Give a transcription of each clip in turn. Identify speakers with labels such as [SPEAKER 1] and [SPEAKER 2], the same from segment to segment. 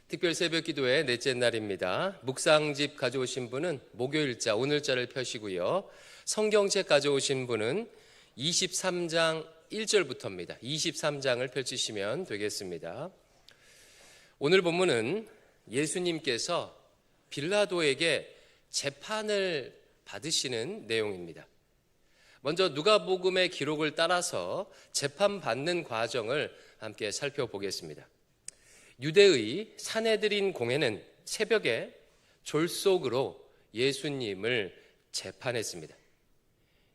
[SPEAKER 1] 특별 새벽 기도의 넷째 날입니다. 묵상집 가져오신 분은 목요일자 오늘자를 펴시고요. 성경책 가져오신 분은 23장 1절부터입니다. 23장을 펼치시면 되겠습니다. 오늘 본문은 예수님께서 빌라도에게 재판을 받으시는 내용입니다. 먼저 누가복음의 기록을 따라서 재판받는 과정을 함께 살펴보겠습니다. 유대의 산헤드린 공회는 새벽에 졸속으로 예수님을 재판했습니다.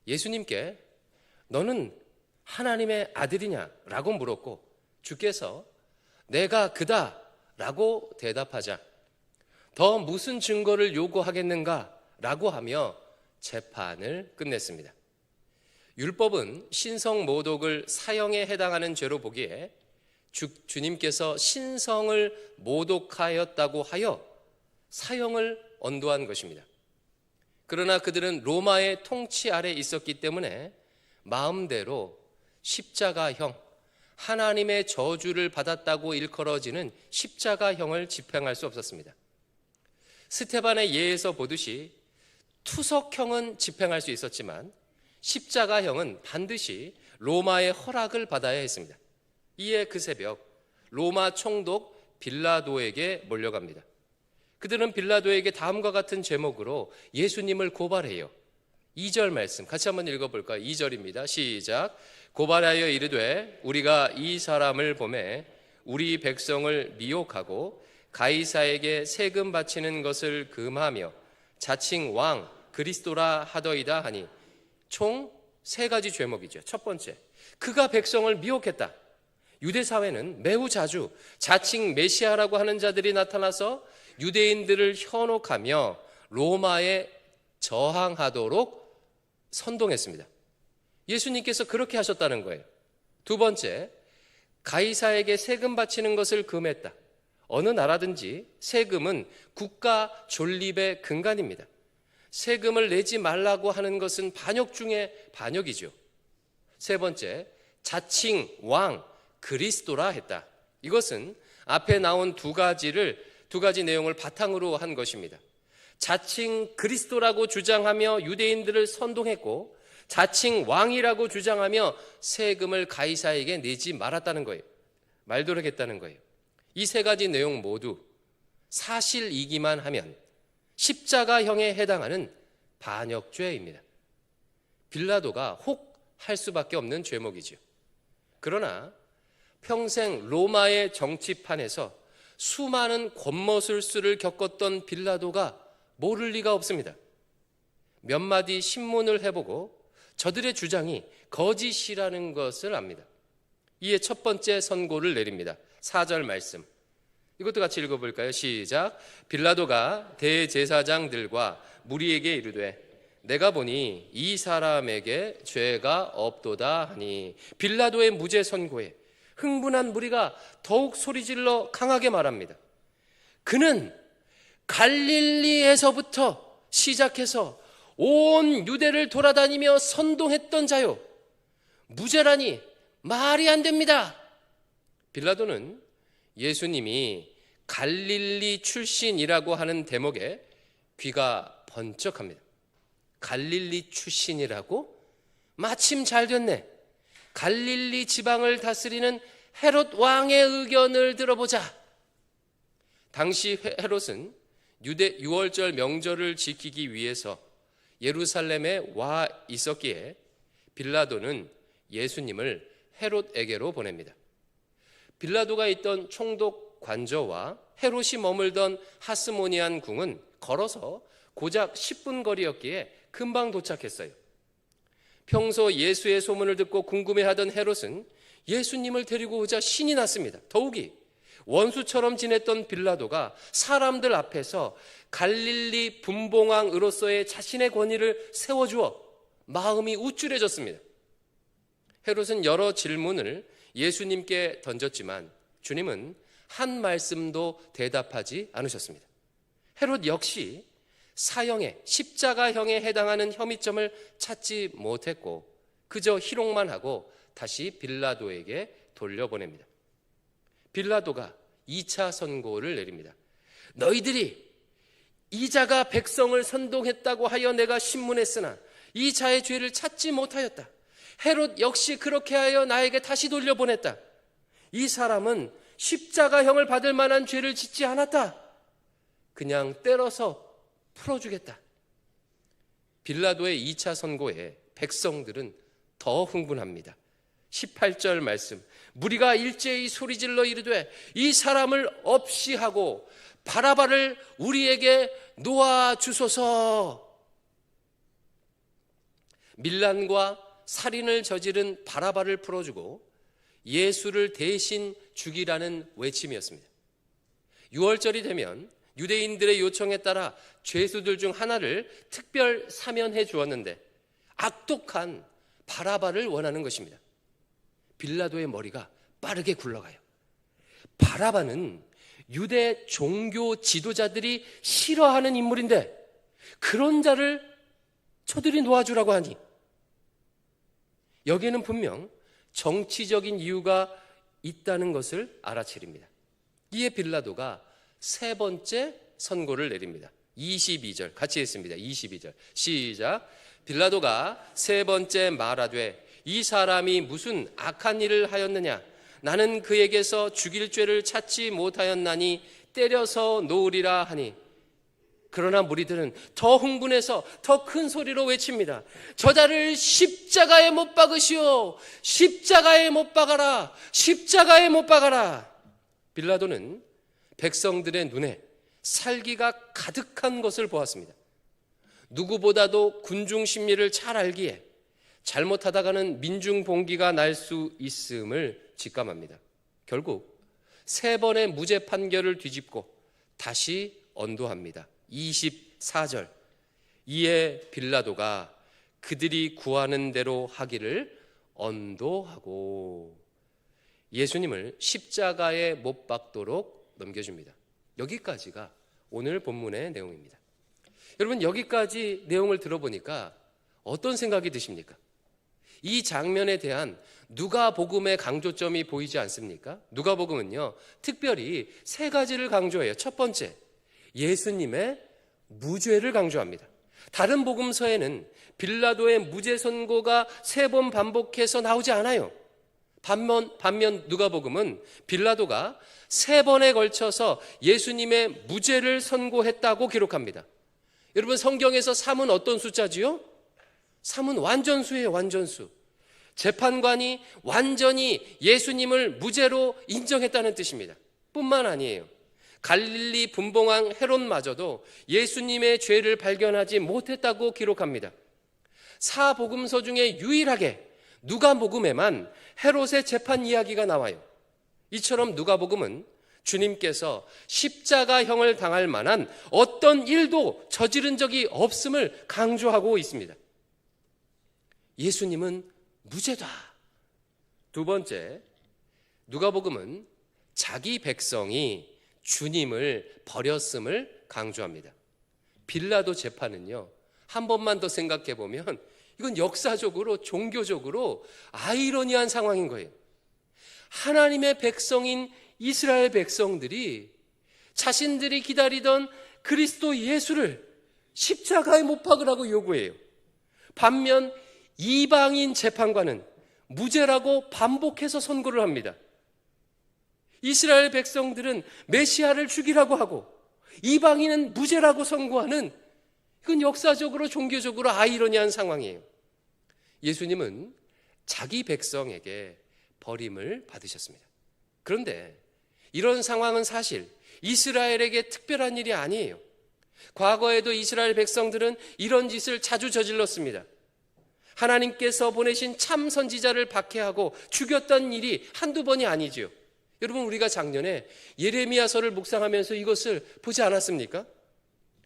[SPEAKER 1] 예수님께 너는 하나님의 아들이냐? 라고 물었고 주께서 내가 그다 라고 대답하자 더 무슨 증거를 요구하겠는가? 라고 하며 재판을 끝냈습니다. 율법은 신성모독을 사형에 해당하는 죄로 보기에 주님께서 신성을 모독하였다고 하여 사형을 언도한 것입니다. 그러나 그들은 로마의 통치 아래 있었기 때문에 마음대로 십자가형, 하나님의 저주를 받았다고 일컬어지는 십자가형을 집행할 수 없었습니다. 스테반의 예에서 보듯이 투석형은 집행할 수 있었지만 십자가형은 반드시 로마의 허락을 받아야 했습니다. 이에 그 새벽 로마 총독 빌라도에게 몰려갑니다. 그들은 빌라도에게 다음과 같은 제목으로 예수님을 고발해요. 2절 말씀 같이 한번 읽어볼까요? 2절입니다. 시작. 고발하여 이르되 우리가 이 사람을 보매 우리 백성을 미혹하고 가이사에게 세금 바치는 것을 금하며 자칭 왕 그리스도라 하더이다 하니 총 3가지 죄목이죠. 첫 번째, 그가 백성을 미혹했다. 유대 사회는 매우 자주 자칭 메시아라고 하는 자들이 나타나서 유대인들을 현혹하며 로마에 저항하도록 선동했습니다. 예수님께서 그렇게 하셨다는 거예요. 두 번째, 가이사에게 세금 바치는 것을 금했다. 어느 나라든지 세금은 국가 존립의 근간입니다. 세금을 내지 말라고 하는 것은 반역 중에 반역이죠. 세 번째, 자칭 왕 그리스도라 했다. 이것은 앞에 나온 두 가지 내용을 바탕으로 한 것입니다. 자칭 그리스도라고 주장하며 유대인들을 선동했고 자칭 왕이라고 주장하며 세금을 가이사에게 내지 말았다는 거예요. 말도록 했다는 거예요. 이 3가지 내용 모두 사실이기만 하면 십자가형에 해당하는 반역죄입니다. 빌라도가 혹 할 수밖에 없는 죄목이죠. 그러나 평생 로마의 정치판에서 수많은 권모술수를 겪었던 빌라도가 모를 리가 없습니다. 몇 마디 신문을 해보고 저들의 주장이 거짓이라는 것을 압니다. 이에 첫 번째 선고를 내립니다. 4절 말씀 이것도 같이 읽어볼까요? 시작. 빌라도가 대제사장들과 무리에게 이르되 내가 보니 이 사람에게 죄가 없도다 하니 빌라도의 무죄 선고에 흥분한 무리가 더욱 소리질러 강하게 말합니다. 그는 갈릴리에서부터 시작해서 온 유대를 돌아다니며 선동했던 자요. 무죄라니 말이 안 됩니다. 빌라도는 예수님이 갈릴리 출신이라고 하는 대목에 귀가 번쩍합니다. 갈릴리 출신이라고? 마침 잘 됐네. 갈릴리 지방을 다스리는 헤롯 왕의 의견을 들어보자. 당시 헤롯은 유월절 명절을 지키기 위해서 예루살렘에 와 있었기에 빌라도는 예수님을 헤롯에게로 보냅니다. 빌라도가 있던 총독 관저와 헤롯이 머물던 하스모니안 궁은 걸어서 고작 10분 거리였기에 금방 도착했어요. 평소 예수의 소문을 듣고 궁금해하던 헤롯은 예수님을 데리고 오자 신이 났습니다. 더욱이 원수처럼 지냈던 빌라도가 사람들 앞에서 갈릴리 분봉왕으로서의 자신의 권위를 세워주어 마음이 우쭐해졌습니다. 헤롯은 여러 질문을 예수님께 던졌지만 주님은 한 말씀도 대답하지 않으셨습니다. 헤롯 역시 사형에 십자가형에 해당하는 혐의점을 찾지 못했고 그저 희롱만 하고 다시 빌라도에게 돌려보냅니다. 빌라도가 2차 선고를 내립니다. 너희들이 이 자가 백성을 선동했다고 하여 내가 신문했으나 이 자의 죄를 찾지 못하였다. 헤롯 역시 그렇게 하여 나에게 다시 돌려보냈다. 이 사람은 십자가형을 받을 만한 죄를 짓지 않았다. 그냥 때려서 풀어주겠다. 빌라도의 2차 선고에 백성들은 더 흥분합니다. 18절 말씀, 무리가 일제히 소리질러 이르되 이 사람을 없이 하고 바라바를 우리에게 놓아주소서. 밀란과 살인을 저지른 바라바를 풀어주고 예수를 대신 죽이라는 외침이었습니다. 6월절이 되면 유대인들의 요청에 따라 죄수들 중 하나를 특별 사면해 주었는데 악독한 바라바를 원하는 것입니다. 빌라도의 머리가 빠르게 굴러가요. 바라바는 유대 종교 지도자들이 싫어하는 인물인데 그런 자를 저들이 놓아주라고 하니, 여기에는 분명 정치적인 이유가 있다는 것을 알아차립니다. 이에 빌라도가 세 번째 선고를 내립니다. 22절 같이 했습니다. 22절 시작. 빌라도가 세 번째 말하되 이 사람이 무슨 악한 일을 하였느냐? 나는 그에게서 죽일 죄를 찾지 못하였나니 때려서 놓으리라 하니, 그러나 무리들은 더 흥분해서 더 큰 소리로 외칩니다. 저자를 십자가에 못 박으시오. 십자가에 못 박아라. 십자가에 못 박아라. 빌라도는 백성들의 눈에 살기가 가득한 것을 보았습니다. 누구보다도 군중 심리를 잘 알기에 잘못하다가는 민중 봉기가 날 수 있음을 직감합니다. 결국 세 번의 무죄 판결을 뒤집고 다시 언도합니다. 24절, 이에 빌라도가 그들이 구하는 대로 하기를 언도하고 예수님을 십자가에 못 박도록 넘겨줍니다. 여기까지가 오늘 본문의 내용입니다. 여러분, 여기까지 내용을 들어보니까 어떤 생각이 드십니까? 이 장면에 대한 누가복음의 강조점이 보이지 않습니까? 누가복음은요, 특별히 세 가지를 강조해요. 첫 번째, 예수님의 무죄를 강조합니다. 다른 복음서에는 빌라도의 무죄 선고가 세 번 반복해서 나오지 않아요. 반면 누가복음은 빌라도가 세 번에 걸쳐서 예수님의 무죄를 선고했다고 기록합니다. 여러분, 성경에서 3은 어떤 숫자지요? 3은 완전수예요. 완전수. 재판관이 완전히 예수님을 무죄로 인정했다는 뜻입니다. 뿐만 아니에요. 갈릴리 분봉왕 헤롯마저도 예수님의 죄를 발견하지 못했다고 기록합니다. 사복음서 중에 유일하게 누가복음에만 헤롯의 재판 이야기가 나와요. 이처럼 누가복음은 주님께서 십자가형을 당할 만한 어떤 일도 저지른 적이 없음을 강조하고 있습니다. 예수님은 무죄다. 두 번째, 누가복음은 자기 백성이 주님을 버렸음을 강조합니다. 빌라도 재판은요, 한 번만 더 생각해 보면 이건 역사적으로 종교적으로 아이러니한 상황인 거예요. 하나님의 백성인 이스라엘 백성들이 자신들이 기다리던 그리스도 예수를 십자가에 못 박으라고 요구해요. 반면 이방인 재판관은 무죄라고 반복해서 선고를 합니다. 이스라엘 백성들은 메시아를 죽이라고 하고 이방인은 무죄라고 선고하는, 이건 역사적으로 종교적으로 아이러니한 상황이에요. 예수님은 자기 백성에게 버림을 받으셨습니다. 그런데 이런 상황은 사실 이스라엘에게 특별한 일이 아니에요. 과거에도 이스라엘 백성들은 이런 짓을 자주 저질렀습니다. 하나님께서 보내신 참 선지자를 박해하고 죽였던 일이 한두 번이 아니지요. 여러분, 우리가 작년에 예레미야서를 묵상하면서 이것을 보지 않았습니까?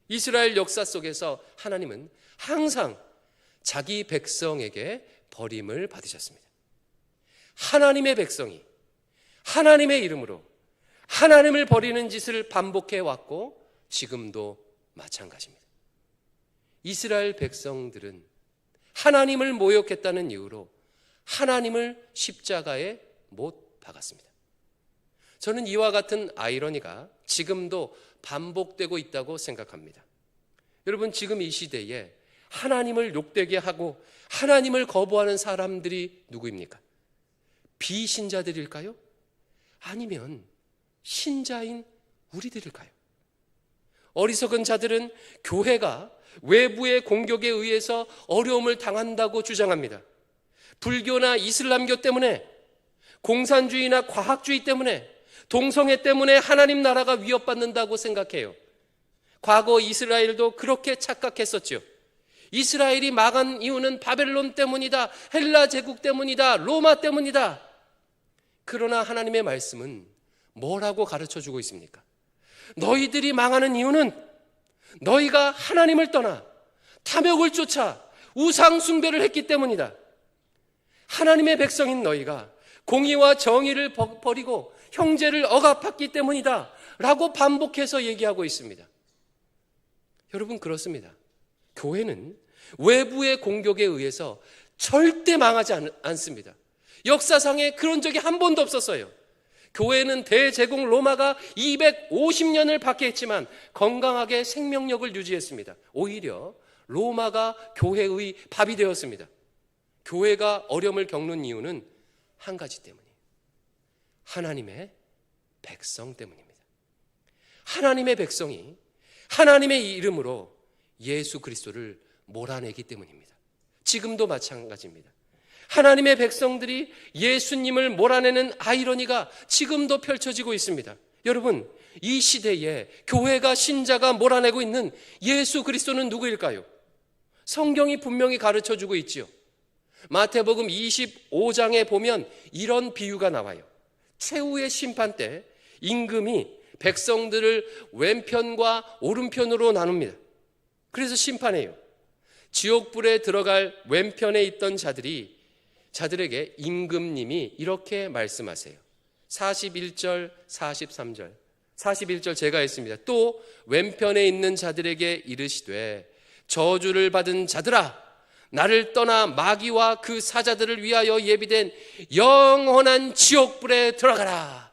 [SPEAKER 1] 이스라엘 역사 속에서 하나님은 항상 자기 백성에게 버림을 받으셨습니다. 하나님의 백성이 하나님의 이름으로 하나님을 버리는 짓을 반복해 왔고 지금도 마찬가지입니다. 이스라엘 백성들은 하나님을 모욕했다는 이유로 하나님을 십자가에 못 박았습니다. 저는 이와 같은 아이러니가 지금도 반복되고 있다고 생각합니다. 여러분, 지금 이 시대에 하나님을 욕되게 하고 하나님을 거부하는 사람들이 누구입니까? 비신자들일까요? 아니면 신자인 우리들일까요? 어리석은 자들은 교회가 외부의 공격에 의해서 어려움을 당한다고 주장합니다. 불교나 이슬람교 때문에, 공산주의나 과학주의 때문에, 동성애 때문에 하나님 나라가 위협받는다고 생각해요. 과거 이스라엘도 그렇게 착각했었죠. 이스라엘이 망한 이유는 바벨론 때문이다, 헬라 제국 때문이다, 로마 때문이다. 그러나 하나님의 말씀은 뭐라고 가르쳐주고 있습니까? 너희들이 망하는 이유는 너희가 하나님을 떠나 탐욕을 쫓아 우상 숭배를 했기 때문이다. 하나님의 백성인 너희가 공의와 정의를 버리고 형제를 억압했기 때문이다 라고 반복해서 얘기하고 있습니다. 여러분, 그렇습니다. 교회는 외부의 공격에 의해서 절대 망하지 않습니다. 역사상에 그런 적이 한 번도 없었어요. 교회는 대제국 로마가 250년을 박해했지만 건강하게 생명력을 유지했습니다. 오히려 로마가 교회의 밥이 되었습니다. 교회가 어려움을 겪는 이유는 한 가지 때문이에요. 하나님의 백성 때문입니다. 하나님의 백성이 하나님의 이름으로 예수 그리스도를 몰아내기 때문입니다. 지금도 마찬가지입니다. 하나님의 백성들이 예수님을 몰아내는 아이러니가 지금도 펼쳐지고 있습니다. 여러분, 이 시대에 교회가 신자가 몰아내고 있는 예수 그리스도는 누구일까요? 성경이 분명히 가르쳐주고 있지요. 마태복음 25장에 보면 이런 비유가 나와요. 최후의 심판 때 임금이 백성들을 왼편과 오른편으로 나눕니다. 그래서 심판해요. 지옥불에 들어갈 왼편에 있던 자들에게 임금님이 이렇게 말씀하세요. 41절, 43절. 41절 제가 했습니다. 또 왼편에 있는 자들에게 이르시되 저주를 받은 자들아, 나를 떠나 마귀와 그 사자들을 위하여 예비된 영원한 지옥불에 들어가라.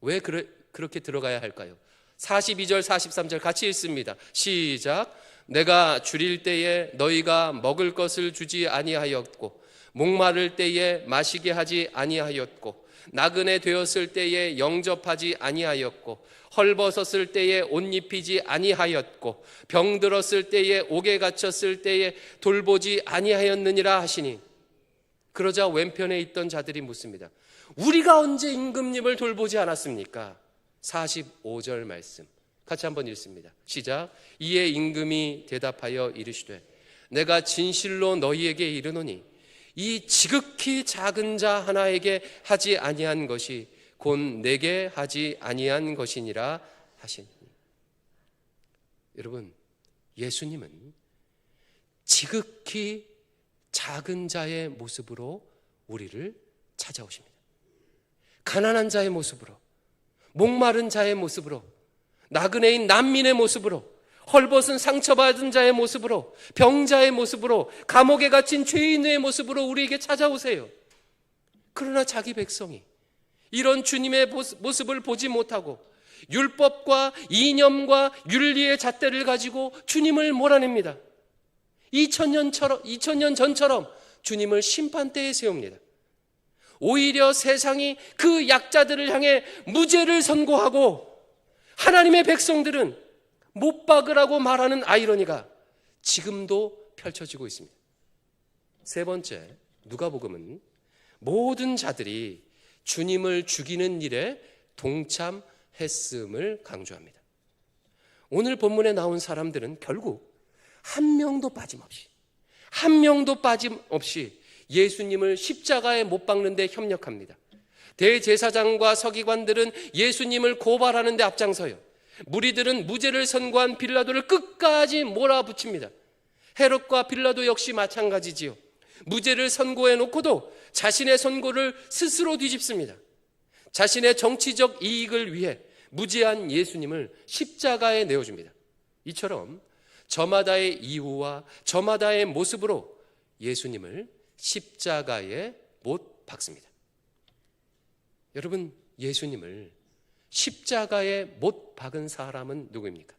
[SPEAKER 1] 왜 그렇게 들어가야 할까요? 42절, 43절 같이 읽습니다. 시작. 내가 줄일 때에 너희가 먹을 것을 주지 아니하였고 목마를 때에 마시게 하지 아니하였고 나그네 되었을 때에 영접하지 아니하였고 헐벗었을 때에 옷 입히지 아니하였고 병들었을 때에 옥에 갇혔을 때에 돌보지 아니하였느니라 하시니. 그러자 왼편에 있던 자들이 묻습니다. 우리가 언제 임금님을 돌보지 않았습니까? 45절 말씀 같이 한번 읽습니다. 시작. 이에 임금이 대답하여 이르시되 내가 진실로 너희에게 이르노니 이 지극히 작은 자 하나에게 하지 아니한 것이 곧 내게 하지 아니한 것이니라 하시니. 여러분, 예수님은 지극히 작은 자의 모습으로 우리를 찾아오십니다. 가난한 자의 모습으로, 목마른 자의 모습으로, 나그네인 난민의 모습으로, 헐벗은 상처받은 자의 모습으로, 병자의 모습으로, 감옥에 갇힌 죄인의 모습으로 우리에게 찾아오세요. 그러나 자기 백성이 이런 주님의 모습을 보지 못하고 율법과 이념과 윤리의 잣대를 가지고 주님을 몰아냅니다. 2000년 전처럼 주님을 심판대에 세웁니다. 오히려 세상이 그 약자들을 향해 무죄를 선고하고 하나님의 백성들은 못 박으라고 말하는 아이러니가 지금도 펼쳐지고 있습니다. 세 번째, 누가복음은 모든 자들이 주님을 죽이는 일에 동참했음을 강조합니다. 오늘 본문에 나온 사람들은 결국 한 명도 빠짐없이 예수님을 십자가에 못 박는 데 협력합니다. 대제사장과 서기관들은 예수님을 고발하는 데 앞장서요. 무리들은 무죄를 선고한 빌라도를 끝까지 몰아붙입니다. 헤롯과 빌라도 역시 마찬가지지요. 무죄를 선고해 놓고도 자신의 선고를 스스로 뒤집습니다. 자신의 정치적 이익을 위해 무죄한 예수님을 십자가에 내어줍니다. 이처럼 저마다의 이유와 저마다의 모습으로 예수님을 십자가에 못 박습니다. 여러분, 예수님을 십자가에 못 박은 사람은 누구입니까?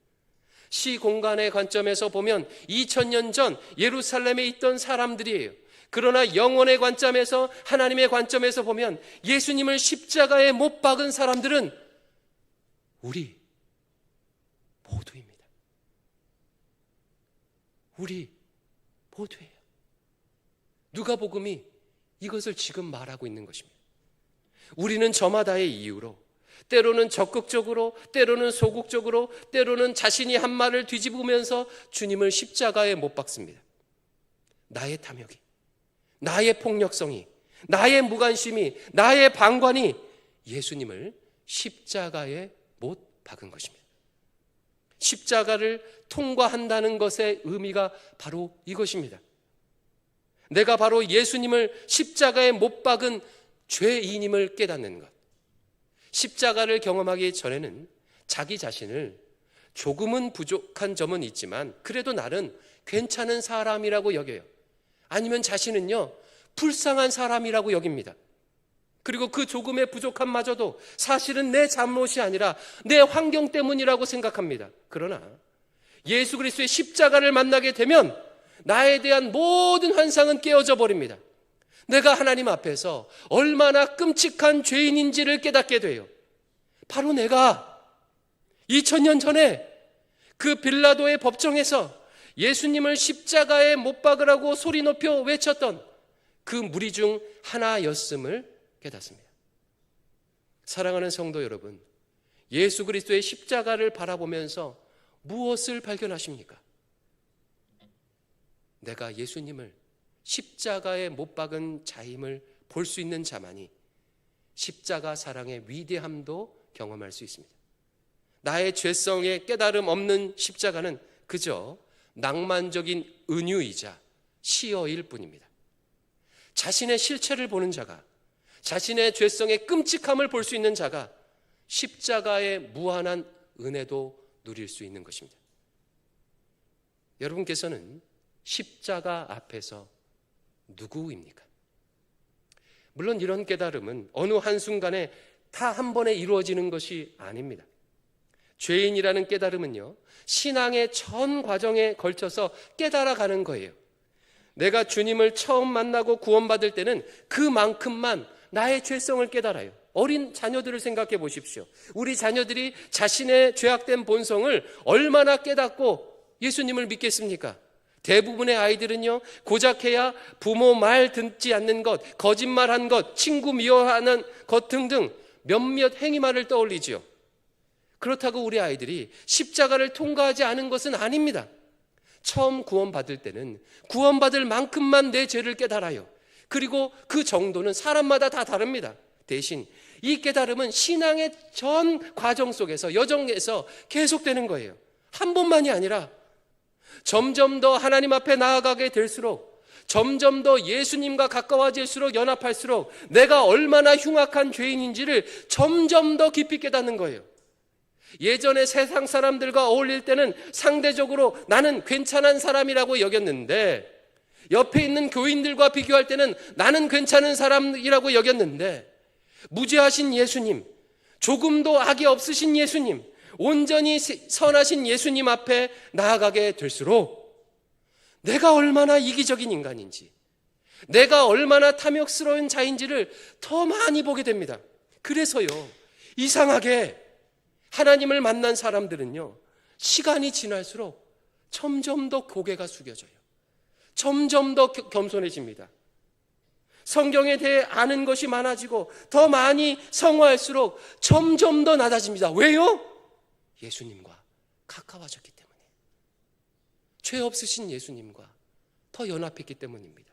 [SPEAKER 1] 시공간의 관점에서 보면 2000년 전 예루살렘에 있던 사람들이에요. 그러나 영혼의 관점에서, 하나님의 관점에서 보면 예수님을 십자가에 못 박은 사람들은 우리 모두입니다. 우리 모두예요. 누가복음이 이것을 지금 말하고 있는 것입니다. 우리는 저마다의 이유로, 때로는 적극적으로, 때로는 소극적으로, 때로는 자신이 한 말을 뒤집으면서 주님을 십자가에 못 박습니다. 나의 탐욕이, 나의 폭력성이, 나의 무관심이, 나의 방관이 예수님을 십자가에 못 박은 것입니다. 십자가를 통과한다는 것의 의미가 바로 이것입니다. 내가 바로 예수님을 십자가에 못 박은 죄인임을 깨닫는 것. 십자가를 경험하기 전에는 자기 자신을 조금은 부족한 점은 있지만 그래도 나는 괜찮은 사람이라고 여겨요. 아니면 자신은요, 불쌍한 사람이라고 여깁니다. 그리고 그 조금의 부족함마저도 사실은 내 잘못이 아니라 내 환경 때문이라고 생각합니다. 그러나 예수 그리스도의 십자가를 만나게 되면 나에 대한 모든 환상은 깨어져 버립니다. 내가 하나님 앞에서 얼마나 끔찍한 죄인인지를 깨닫게 돼요. 바로 내가 2000년 전에 그 빌라도의 법정에서 예수님을 십자가에 못 박으라고 소리 높여 외쳤던 그 무리 중 하나였음을 깨닫습니다. 사랑하는 성도 여러분, 예수 그리스도의 십자가를 바라보면서 무엇을 발견하십니까? 내가 예수님을 십자가에 못 박은 자임을 볼 수 있는 자만이 십자가 사랑의 위대함도 경험할 수 있습니다. 나의 죄성에 깨달음 없는 십자가는 그저 낭만적인 은유이자 시어일 뿐입니다. 자신의 실체를 보는 자가, 자신의 죄성의 끔찍함을 볼 수 있는 자가 십자가의 무한한 은혜도 누릴 수 있는 것입니다. 여러분께서는 십자가 앞에서 누구입니까? 물론 이런 깨달음은 어느 한순간에 다 한 번에 이루어지는 것이 아닙니다. 죄인이라는 깨달음은요, 신앙의 전 과정에 걸쳐서 깨달아가는 거예요. 내가 주님을 처음 만나고 구원받을 때는 그만큼만 나의 죄성을 깨달아요. 어린 자녀들을 생각해 보십시오. 우리 자녀들이 자신의 죄악된 본성을 얼마나 깨닫고 예수님을 믿겠습니까? 대부분의 아이들은요, 고작해야 부모 말 듣지 않는 것, 거짓말한 것, 친구 미워하는 것 등등 몇몇 행위만을 떠올리지요. 그렇다고 우리 아이들이 십자가를 통과하지 않은 것은 아닙니다. 처음 구원받을 때는 구원받을 만큼만 내 죄를 깨달아요. 그리고 그 정도는 사람마다 다 다릅니다. 대신 이 깨달음은 신앙의 전 과정 속에서, 여정에서 계속되는 거예요. 한 번만이 아니라 점점 더 하나님 앞에 나아가게 될수록, 점점 더 예수님과 가까워질수록, 연합할수록 내가 얼마나 흉악한 죄인인지를 점점 더 깊이 깨닫는 거예요. 예전에 세상 사람들과 어울릴 때는 상대적으로 나는 괜찮은 사람이라고 여겼는데, 옆에 있는 교인들과 비교할 때는 나는 괜찮은 사람이라고 여겼는데, 무죄하신 예수님, 조금도 악이 없으신 예수님, 온전히 선하신 예수님 앞에 나아가게 될수록 내가 얼마나 이기적인 인간인지, 내가 얼마나 탐욕스러운 자인지를 더 많이 보게 됩니다. 그래서요, 이상하게 하나님을 만난 사람들은요, 시간이 지날수록 점점 더 고개가 숙여져요. 점점 더 겸손해집니다. 성경에 대해 아는 것이 많아지고 더 많이 성화할수록 점점 더 낮아집니다. 왜요? 예수님과 가까워졌기 때문에, 죄 없으신 예수님과 더 연합했기 때문입니다.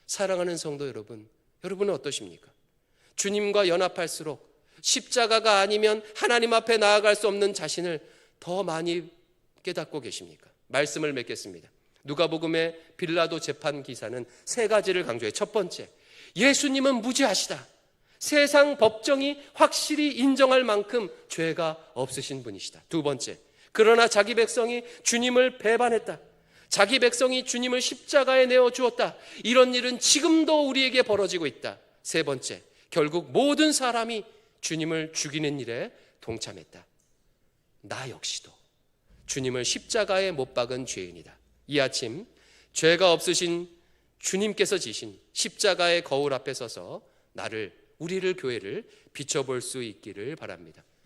[SPEAKER 1] 사랑하는 성도 여러분, 여러분은 어떠십니까? 주님과 연합할수록 십자가가 아니면 하나님 앞에 나아갈 수 없는 자신을 더 많이 깨닫고 계십니까? 말씀을 맺겠습니다. 누가복음의 빌라도 재판 기사는 세 가지를 강조해요. 첫 번째, 예수님은 무죄하시다. 세상 법정이 확실히 인정할 만큼 죄가 없으신 분이시다. 두 번째, 그러나 자기 백성이 주님을 배반했다. 자기 백성이 주님을 십자가에 내어 주었다. 이런 일은 지금도 우리에게 벌어지고 있다. 세 번째, 결국 모든 사람이 주님을 죽이는 일에 동참했다. 나 역시도 주님을 십자가에 못 박은 죄인이다. 이 아침 죄가 없으신 주님께서 지신 십자가의 거울 앞에 서서 우리를 교회를 비춰볼 수 있기를 바랍니다.